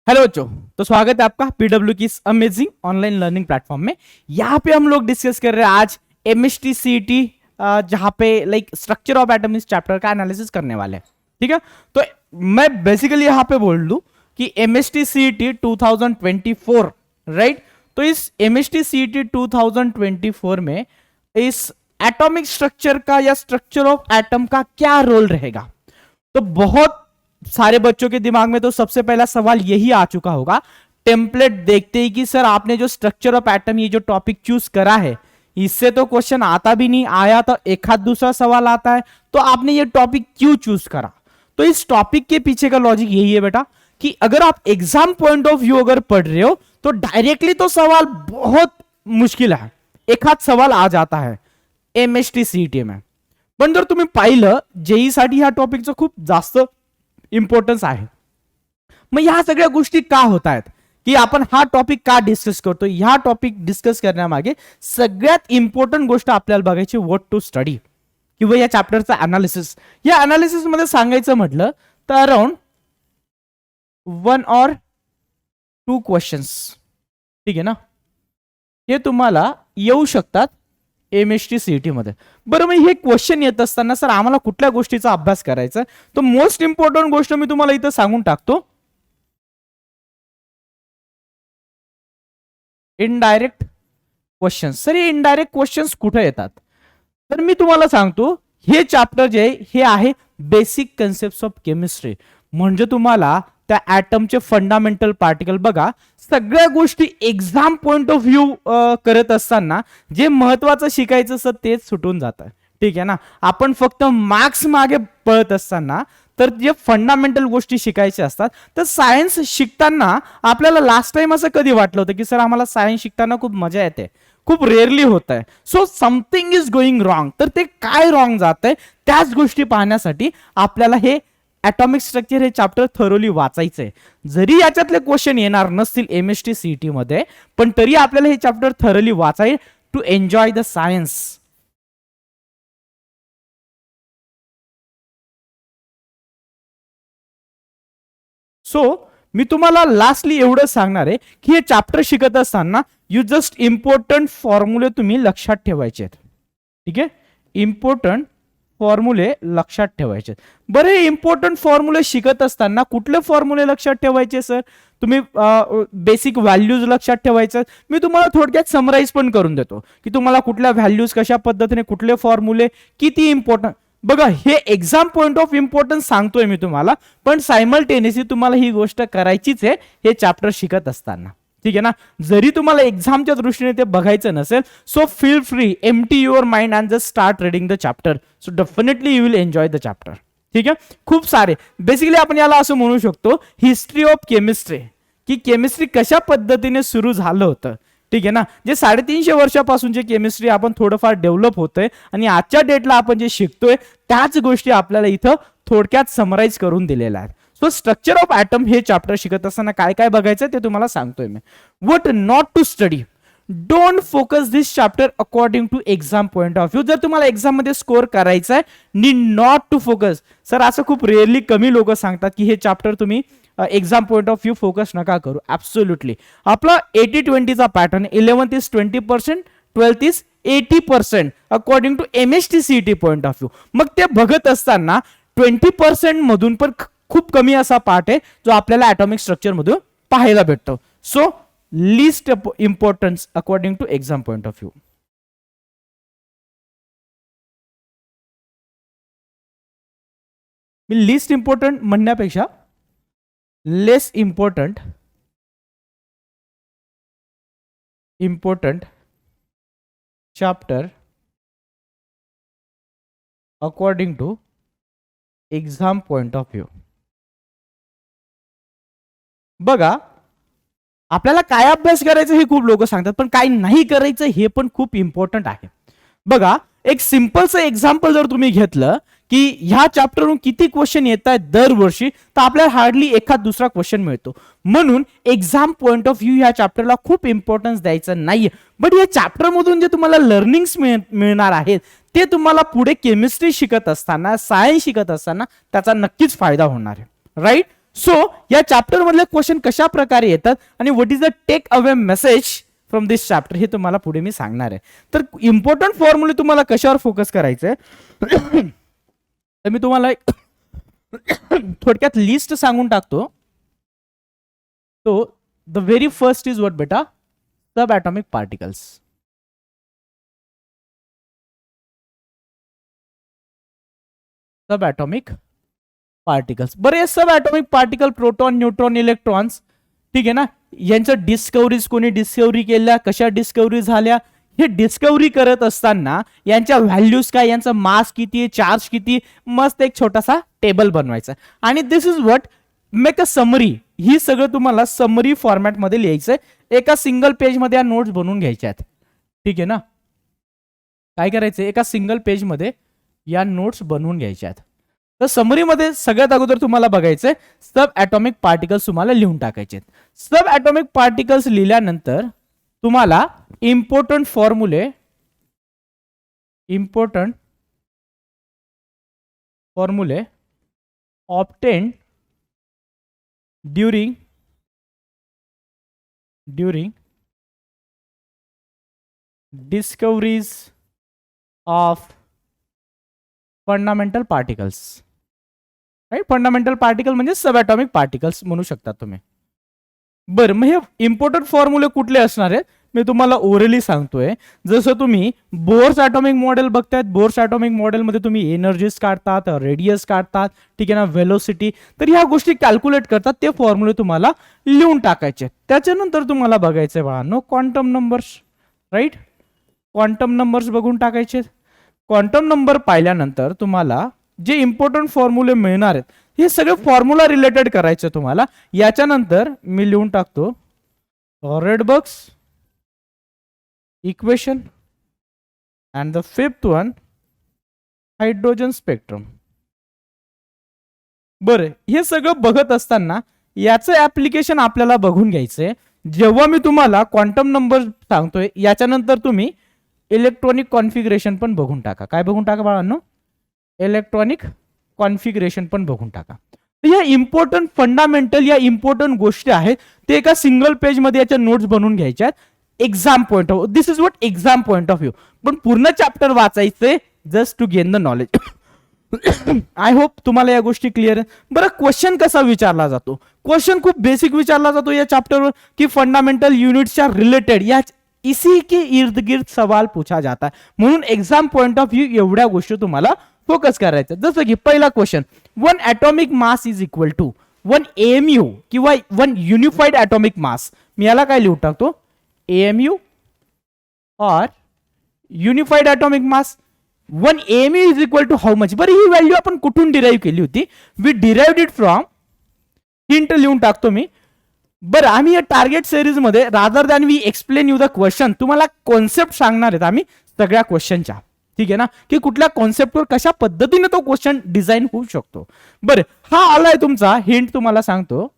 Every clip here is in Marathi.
हेलो बच्चों, तो स्वागत है आपका पीडब्ल्यू की इस अमेजिंग ऑनलाइन लर्निंग प्लेटफॉर्म में। यहाँ पे हम लोग डिस्कस कर रहे हैं आज एमएसटी सीईटी, जहाँ पे लाइक स्ट्रक्चर ऑफ एटम इस चैप्टर का एनालिसिस करने वाले हैं। ठीक है, तो मैं बेसिकली यहाँ पे बोल दूं कि एमएसटी सीईटी 2024, राइट। तो इस एमएसटी सीईटी 2024 में इस एटॉमिक स्ट्रक्चर का या स्ट्रक्चर ऑफ एटम का क्या रोल रहेगा। तो बहुत सारे बच्चों के दिमाग में तो सबसे पहला सवाल यही आ चुका होगा टेम्पलेट देखते ही कि सर आपने जो स्ट्रक्चर ऑफ एटम ये जो टॉपिक चूज करा है इससे तो क्वेश्चन आता भी नहीं, आया तो एक हाथ दूसरा सवाल आता है, तो आपने ये टॉपिक क्यों चूज करा। तो इस टॉपिक के पीछे का लॉजिक यही है बेटा कि अगर आप एग्जाम पॉइंट ऑफ व्यू अगर पढ़ रहे हो तो डायरेक्टली तो सवाल बहुत मुश्किल है, एक हाथ सवाल आ जाता है एमएसटी सीईटी में। पण जर तुम्ही पाहिलं जेई साठी ह्या टॉपिकचं खूप जास्त इम्पॉर्टन्स आहे। मग ह्या सगळ्या गोष्टी का होत आहेत की आपण हा टॉपिक का डिस्कस करतो। ह्या टॉपिक डिस्कस करण्यामागे सगळ्यात इम्पॉर्टंट गोष्ट आपल्याला बघायची व्हाट टू स्टडी किंवा या चॅप्टरचा अनालिसिस। या अनालिसिस मध्ये सांगायचं म्हटलं तर अराउंड 1 or 2 क्वेश्चन्स, ठीक आहे ना, हे तुम्हाला येऊ शकतात एमएसटी सीईटी मध्ये। बरं, मग हे क्वेश्चन येत असताना सर आम्हाला कुठल्या गोष्टीचा अभ्यास करायचा, तो मोस्ट इम्पॉर्टंट गोष्ट मी तुम्हाला इथं सांगून टाकतो, इनडायरेक्ट क्वेश्चन्स। सर हे इनडायरेक्ट क्वेश्चन्स कुठे येतात, तर मी तुम्हाला सांगतो हे चॅप्टर जे आहे हे आहे बेसिक कन्सेप्ट्स ऑफ केमिस्ट्री। म्हणजे तुम्हाला त्या ॲटमचे फंडामेंटल पार्टिकल बघा, सगळ्या गोष्टी एक्झाम पॉइंट ऑफ व्ह्यू करत असताना जे महत्वाचं शिकायचं असतं तेच सुटून जातं, ठीक आहे ना। आपण फक्त मार्क्स मागे पळत असताना तर जे फंडामेंटल गोष्टी शिकायच्या असतात, तर सायन्स शिकताना आपल्याला लास्ट टाइम असं कधी वाटलं होतं की सर आम्हाला सायन्स शिकताना खूप मजा येते, खूप रेअरली होत आहे, so something is going wrong. तर ते काय रॉंग जात आहे त्याच गोष्टी पाहण्यासाठी आपल्याला हे ॲटॉमिक स्ट्रक्चर हे चॅप्टर थरोली वाचायचंय। जरी याच्यातले क्वेश्चन येणार नसतील एमएसटी सीईटी मध्ये, पण तरी आपल्याला हे चॅप्टर थरोली वाचाय to enjoy the science. So मी तुम्हाला लास्टली एवढं सांगणार आहे की हे चॅप्टर शिकत असताना यू जस्ट इम्पॉर्टंट फॉर्म्युले तुम्ही लक्षात ठेवायचे आहेत, ठीक आहे। इम्पॉर्टंट फॉर्म्युले लक्षात ठेवायचे। बरे, इम्पॉर्टंट फॉर्म्युले शिकत असताना कुठले फॉर्म्युले लक्षात ठेवायचे सर, तुम्ही बेसिक व्हॅल्यूज लक्षात ठेवायचे। मी तुम्हाला थोडक्यात समराइज पण करून देतो की तुम्हाला कुठल्या व्हॅल्यूज कशा पद्धतीने कुठले फॉर्म्युले किती इम्पॉर्टंट। बघा, हे एक्झाम पॉइंट ऑफ इम्पॉर्टन्स सांगतोय मी तुम्हाला, पण सायमल्टेनियसली तुम्हाला ही गोष्ट करायचीच आहे हे चॅप्टर शिकत असताना, ठीक आहे ना। जरी तुम्हाला एक्झामच्या दृष्टीने ते बघायचं नसेल, so feel free empty your mind and just start reading the chapter, so definitely you will enjoy the chapter, ठीक आहे। खूप सारे बेसिकली आपण याला असं म्हणू शकतो हिस्ट्री ऑफ केमिस्ट्री, की केमिस्ट्री कशा पद्धतीने सुरू झालं होतं, ठीक आहे ना। जे 350 वर्षापासून जे केमिस्ट्री आपण थोडंफार डेव्हलप होतंय आणि आजच्या डेटला आपण जे शिकतोय त्याच गोष्टी आपल्याला इथं थोडक्यात समराइज करून दिलेल्या आहेत। सो स्ट्रक्चर ऑफ ॲटम हे चॅप्टर शिकत असताना काय काय बघायचं ते तुम्हाला सांगतोय मी। What not to study, don't focus this chapter according to exam point of view. जर तुम्हाला एक्झाम मध्ये स्कोर करायचा आहे, need not to focus. Sir असं खूप रेअरली कमी लोक सांगतात की हे चॅप्टर तुम्ही exam point of view focus नका करू। ऍब्सोल्युटली आपला 80-20 चा pattern, 11th is 20%, 12th is 80% according to MST CET point of view. मग ते बघत असताना 20% मधून पण खूप कमी असा पार्ट आहे जो आपल्याला ॲटॉमिक स्ट्रक्चर मधून पाहायला भेटतो। So least importance according to exam point of view. मी लिस्ट इम्पॉर्टंट म्हणण्यापेक्षा less important chapter according to exam point of view. बघा, आपल्याला काय अभ्यास करायचं हे खूप लोक सांगतात, पण काय नाही करायचं हे पण खूप इम्पॉर्टंट आहे। बघा, एक सिंपलचं एक्झाम्पल जर तुम्ही घेतलं की ह्या चॅप्टरवरून किती क्वेश्चन येत आहेत दरवर्षी, तर आपल्याला हार्डली एखाद दुसरा क्वेश्चन मिळतो। म्हणून एक्झाम पॉइंट ऑफ व्ह्यू ह्या चॅप्टरला खूप इम्पॉर्टन्स द्यायचं नाहीये, बट या चॅप्टर मधून जे तुम्हाला लर्निंग्स मिळणार आहेत ते तुम्हाला पुढे केमिस्ट्री शिकत असताना, सायन्स शिकत असताना त्याचा नक्कीच फायदा होणार आहे, राईट। सो या चॅप्टर मधले क्वेश्चन कशा प्रकारे येतात आणि what is the take away message from this chapter हे तुम्हाला पुढे मी सांगणार आहे. तर इम्पॉर्टंट फॉर्म्युले तुम्हाला कशावर फोकस करायचंय तर मी तुम्हाला एक थोडक्यात लिस्ट सांगून टाकतो. तो the very first is what बेटा, subatomic particles. Subatomic particles. बरे subatomic particle proton, neutron, electrons, ठीक आहे ना, यांच्या डिस्कवरीज कोणी डिस्कवरी केल्या, कशा डिस्कवरी झाल्या, हे डिस्कवरी करत असताना यांच्या व्हॅल्यूज काय, यांचा मास किती, चार्ज किती, मस्त एक छोटासा टेबल बनवायचा आणि this is what make a summary. ही सगळं तुम्हाला समरी फॉर्मॅटमध्ये लिहायचंय. एका सिंगल पेजमध्ये या नोट्स बनवून घ्यायच्या आहेत, ठीक आहे ना. काय करायचं, एका सिंगल पेजमध्ये या नोट्स बनवून घ्यायच्या आहेत. तर समरीमध्ये सगळ्यात अगोदर तुम्हाला बघायचंय सब ॲटॉमिक पार्टिकल्स तुम्हाला लिहून टाकायचे. सब ॲटॉमिक पार्टिकल्स लिहिल्यानंतर तुम्हाला इम्पॉर्टंट फॉर्म्युले obtained during discoveries of fundamental particles. Right, fundamental particle म्हणजे सब ॲटॉमिक पार्टिकल्स म्हणू शकता तुम्ही. बरं, मग हे इम्पॉर्टंट फॉर्म्युले कुठले असणार आहेत मी तुम्हाला ओरली सांगतोय. जसं तुम्ही बोर्स ॲटॉमिक मॉडेल बघतायत, बोर्स ॲटॉमिक मॉडेलमध्ये तुम्ही एनर्जीज काढतात, रेडियस काढतात, ठीक आहे ना, व्हेलोसिटी, तर ह्या गोष्टी कॅल्क्युलेट करतात. ते फॉर्म्युले तुम्हाला लिहून टाकायचे. त्याच्यानंतर तुम्हाला बघायचंय बाळांनो quantum numbers. Right, quantum numbers बघून टाकायचे. क्वांटम नंबर पाहिल्यानंतर तुम्हाला जे इम्पॉर्टंट फॉर्म्युले मिळणार आहेत हे सगळे फॉर्म्युला रिलेटेड करायचे तुम्हाला. याच्यानंतर मी लिहून टाकतो रेडबर्ग्स equation and the fifth one hydrogen spectrum. बरं, हे सगळं बघत असताना याचं ऍप्लिकेशन आपल्याला बघून घ्यायचंय. जेव्हा मी तुम्हाला क्वांटम नंबर सांगतोय याच्यानंतर तुम्ही इलेक्ट्रॉनिक कॉन्फिगरेशन पण बघून टाका. काय बघून टाका बाळांनो, इलेक्ट्रॉनिक कॉन्फिगरेशन पण बघून टाका. या इम्पॉर्टंट फंडामेंटल या इम्पॉर्टंट गोष्टी आहेत ते एका सिंगल पेज मध्ये याच्या नोट्स बनवून घ्यायच्या. Exam point of, this is what exam point of view. पण पूर्ण चॅप्टर वाचायचंय just to gain the knowledge. I hope तुम्हाला या गोष्टी क्लिअर आहे. बरं, क्वेश्चन कसा विचारला जातो, क्वेश्चन खूप बेसिक विचारला जातो या चॅप्टरवर की फंडामेंटल युनिट्सच्या रिलेटेड या इसी के इर्द गिर्द सवाल पूछा जाता है. म्हणून एक्झाम पॉइंट ऑफ व्ह्यू एवढ्या गोष्टी तुम्हाला फोकस करायचं. जसं की पहिला question, 1 atomic mass is equal to 1 AMU किंवा 1 युनिफाईड ॲटॉमिक मास. मी याला काय लिहून टाकतो, AMU और unified atomic mass. 1 AMU is equal to how much. बरं, ही व्हॅल्यू आपण कुठून डिराईव्ह केली होती, we derived it from, hint लिहून टाकतो मी. बरं, आम्ही या टार्गेट सिरीज मध्ये rather than we explain you the question तुम्हाला कॉन्सेप्ट सांगणार आहेत आम्ही सगळ्या क्वेश्चनच्या, ठीक आहे ना, की कुठल्या कॉन्सेप्टवर कशा पद्धतीने तो क्वेश्चन डिझाईन होऊ शकतो. बरं, हा आलाय तुमचा हिंट, तुम्हाला सांगतो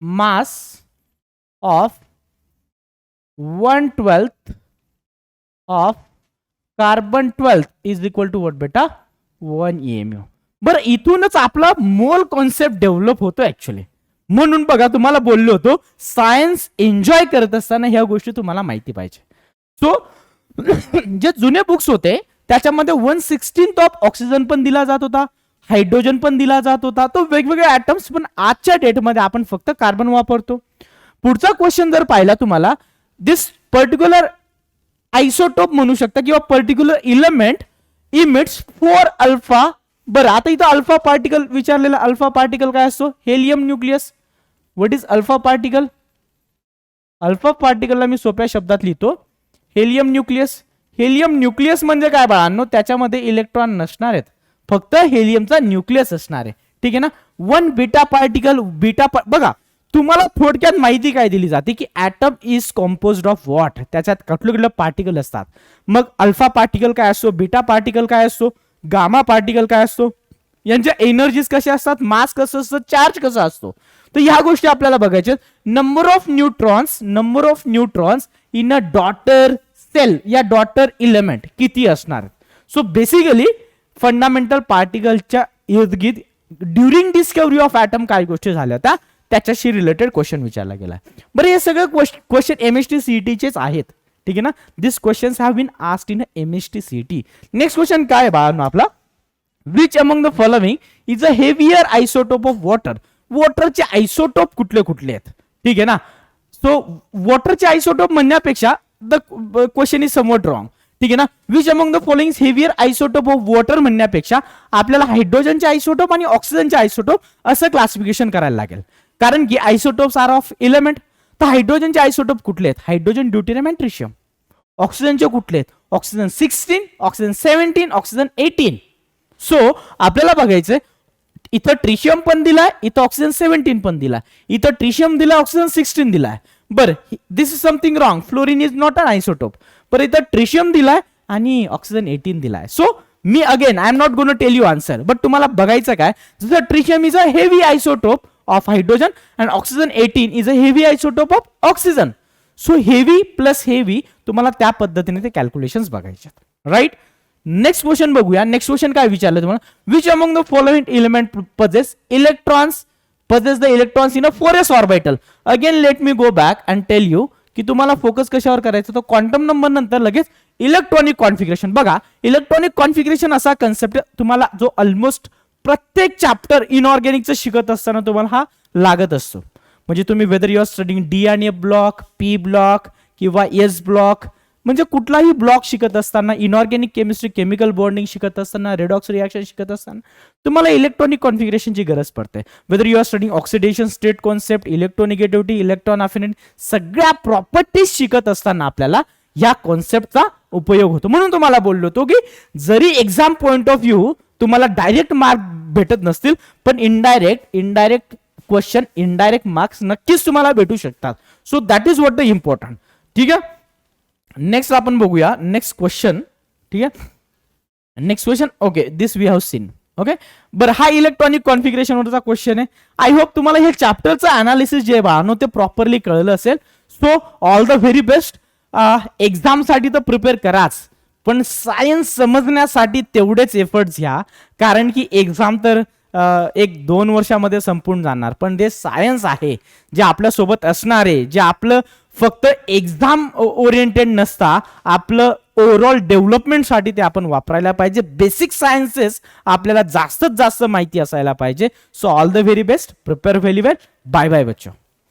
mass of 1/12 of carbon 12 is equal to what बेटा, 1 AMU. बरं, इथूनच आपला मोल कॉन्सेप्ट डेव्हलप होतो ऍक्च्युली. म्हणून बघा, तुम्हाला बोललो होतो सायन्स एन्जॉय करत असताना ह्या गोष्टी तुम्हाला माहिती पाहिजे. सो जे जुने बुक्स होते त्याच्यामध्ये 1/16 ऑफ ऑक्सिजन पण दिला जात होता, हायड्रोजन पण दिला जात होता, तो वेगवेगळे ऍटम्स. पण आजच्या डेटमध्ये आपण फक्त कार्बन वापरतो. पुढचा क्वेश्चन जर पाहिला तुम्हाला, दिस पर्टिक्युलर आयसोटोप म्हणू शकता किंवा पर्टिक्युलर इलेमेंट इमिट्स 4 अल्फा. बरं, आता इथं अल्फा पार्टिकल विचारलेला. अल्फा पार्टिकल काय असतो, helium nucleus. What is alpha particle, alpha पार्टिकलला मी सोप्या शब्दात लिहितो हेलियम न्यूक्लियस. हेलियम न्यूक्लियस म्हणजे काय बाळांनो, त्याच्यामध्ये इलेक्ट्रॉन नसणार आहेत, फक्त हेलियमचा न्यूक्लियस असणार आहे, ठीक आहे ना. 1 बीटा पार्टिकल, बघा तुम्हाला थोडक्यात माहिती काय दिली जाते की ऍटम इज कॉम्पोज्ड ऑफ व्हॉट, त्याच्यात कुठले कुठले पार्टिकल असतात. मग अल्फा पार्टिकल काय असतो, बीटा पार्टिकल काय असतो, गामा पार्टिकल काय असतो, यांच्या एनर्जीज कशा असतात, मास कसं असतं, चार्ज कसा असतो. तर ह्या गोष्टी आपल्याला बघायच्या. Number of neutrons in a daughter cell या डॉटर इलेमेंट किती असणार. सो बेसिकली फंडामेंटल पार्टिकलच्या इर्दगिर्द ड्युरिंग डिस्कवरी ऑफ ॲटम काय गोष्टी झाल्या होत्या त्याच्याशी रिलेटेड क्वेश्चन विचारला गेला. बरं हे सगळं क्वेश्चन एमएसटी सीईटीचेच आहेत. ठीक आहे ना. This questions have been asked in MST CET. Next question काय आहे बाळांनो आपला, which among the following is a heavier isotope of water. वॉटरचे आयसोटोप कुठले कुठले आहेत. ठीक आहे ना. सो वॉटरचे आयसोटोप म्हणण्यापेक्षा the question is somewhat wrong. ठीक आहे ना. Which among the following heavier isotope of water म्हणण्यापेक्षा आपल्याला हायड्रोजनचे आयसोटोप आणि ऑक्सिजनचे आयसोटोप असं क्लासिफिकेशन करायला लागेल. कारण की आयसोटोप्स आर ऑफ एलिमेंट. तर हायड्रोजनचे आयसोटोप कुठले आहेत, हायड्रोजन, ड्यूटेरियम अँड ट्रिशियम. ऑक्सिजनचे कुठले आहेत, ऑक्सिजन 16, ऑक्सिजन 17, ऑक्सिजन 18. सो आपल्याला बघायचंय इथं ट्रिशियम पण दिलाय, इथं ऑक्सिजन 17 पण दिलाय, इथं ट्रिशियम दिलाय, ऑक्सिजन 16 दिलाय. बरं, this is something wrong. Fluorine is not an isotope. बरं, इथं ट्रिशियम दिलाय आणि ऑक्सिजन 18 दिलाय. सो मी again I am not gonna tell you answer, but तुम्हाला बघायचं काय, जसं tritium is a heavy isotope of hydrogen and oxygen 18 is a heavy isotope of oxygen. So heavy plus heavy तुम्हाला त्या पद्धतीने ते कॅल्क्युलेशन्स बघायचे. राईट. नेक्स्ट क्वेश्चन बघूया. नेक्स्ट क्वेश्चन काय विचारलं तुम्हाला, which among the following element possess the electrons in a 4s orbital. Again let me go back and tell you की तुम्हाला फोकस कशावर करायचं, तो क्वांटम नंबर नंतर लगेच इलेक्ट्रॉनिक कॉन्फिगरेशन. बघा, इलेक्ट्रॉनिक कॉन्फिगरेशन असा कन्सेप्ट तुम्हाला जो ऑलमोस्ट प्रत्येक चॅप्टर इनऑर्गॅनिकचं शिकत असताना तुम्हाला हा लागत असतो. म्हणजे तुम्ही whether you are studying D आणि ए ब्लॉक, पी ब्लॉक किंवा एस ब्लॉक, म्हणजे कुठलाही ब्लॉक शिकत असताना, इनऑर्गॅनिक केमिस्ट्री, केमिकल बॉन्डिंग शिकत असताना, रेडॉक्स रिएक्शन शिकत असताना तुम्हाला इलेक्ट्रॉनिक कॉन्फिगरेशनची गरज पडते. Whether you are studying oxidation state concept, electronegativity, electron affinity, सगळ्या प्रॉपर्टीज शिकत असताना आपल्याला या कॉन्सेप्टचा उपयोग होतो. म्हणून तुम्हाला बोललो होतो की जरी एक्झाम पॉइंट ऑफ व्ह्यू तुम्हाला डायरेक्ट मार्क भेटत नसतील, पण इनडायरेक्ट क्वेश्चन, इनडायरेक्ट मार्क्स नक्कीच तुम्हाला भेटू शकतात. So that is what the important. ठीक आहे. नेक्स्ट आपण बघूया नेक्स्ट क्वेश्चन. ठीक आहे. Next question, okay, this we have seen. Okay. बरं, हा इलेक्ट्रॉनिक कॉन्फिगरेशन वरचा क्वेश्चन आहे. आय होप तुम्हाला हे चॅप्टरचं अनालिसिस जे आहे ते प्रॉपरली कळलं असेल. So all the very best. Exam साठी तर प्रिपेअर कराच, पण सायन्स समजण्यासाठी तेवढेच एफर्ट्स घ्या. कारण की एक्झाम तर 1-2 वर्षामध्ये संपून जाणार, पण जे सायन्स आहे जे आपल्या सोबत असणार आहे, जे आपलं फक्त एक्झाम ओरिएंटेड नसता, आपलं ओव्हरऑल डेव्हलपमेंटसाठी ते आपण वापरायला पाहिजे. बेसिक सायन्सेस आपल्याला जास्तीत जास्त माहिती असायला पाहिजे. So all the very best. Prepare very well. Bye bye बच्चो.